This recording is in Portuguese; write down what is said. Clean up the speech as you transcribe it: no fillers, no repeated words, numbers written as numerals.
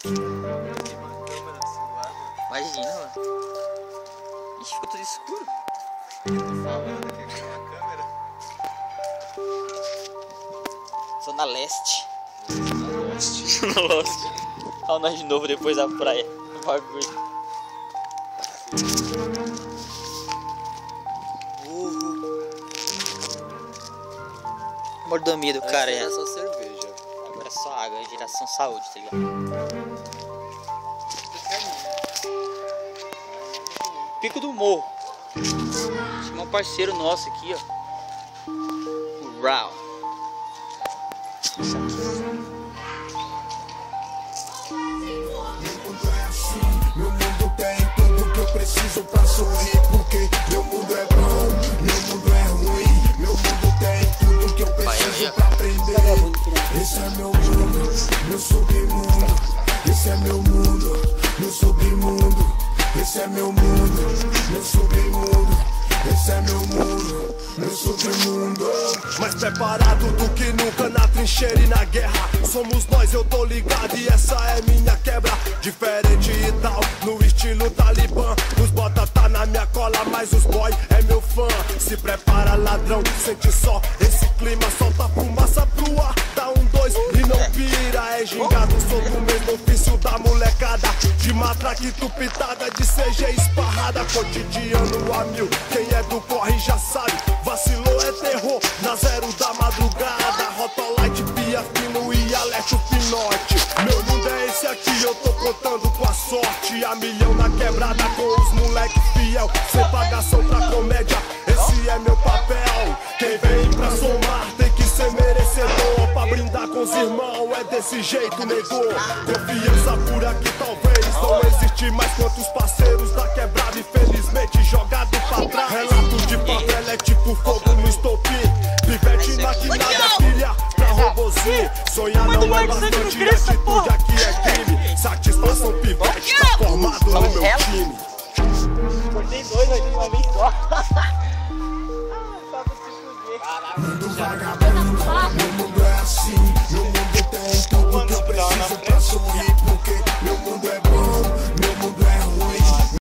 Imagina, mano. Ixi, ficou tudo escuro. Eu tô falando aqui com a câmera. Zona Leste. Lost. Zona Lost. Olha nós de novo depois da praia. No bagulho. Mordomia do cara, é só cerveja. Agora é só água, é geração saúde, tá ligado? Pico do Morro. Tinha um parceiro nosso aqui, ó. O Rau. Isso aqui. Meu mundo tem tudo que eu preciso pra sorrir, porque meu mundo é bom, meu mundo é ruim. Meu mundo tem tudo que eu preciso pra aprender. Esse é meu mundo, meu submundo. Esse é meu mundo, meu submundo. Esse é meu mundo, meu submundo. Esse é meu mundo, meu submundo. Mais preparado do que nunca na trincheira e na guerra. Somos nós, eu tô ligado e essa é minha quebra. Diferente e tal, no estilo Talibã. Os bota tá na minha cola, mas os boy é meu fã. Se prepara ladrão, sente só esse clima. Solta fumaça pro ar, dá 1, 2 e não pira. É gingado, sou do mesmo ofício da molecada. De matraque tupitada, de CG esparrada. Cotidiano a mil, quem é do corre já sabe. Vacilou é terror, na 0 da madrugada. Rotolite, pia fino e alete o pinote. Meu mundo é esse aqui, eu tô contando com a sorte. A milhão na quebrada com os moleque fiel. Sem pagação pra comédia, esse é meu papel. Quem vem pra somar tem que ser merecedor. Pra brindar com os irmãos é desse jeito, negou. Confiança por aqui talvez não existe mais. Quantos parceiros da quebrada infelizmente jogado pra trás. Relato de favela é tipo fogo no estopim. Pivete maquinada, filha pra robozinho. Sonhar não é bastante, atitude aqui é crime. Satisfação pivete tá formado no meu time. Cortei 2 aqui, uma vez só. Mundo vagabundo, meu mundo é assim. Meu mundo tem tudo que eu preciso pra sorrir.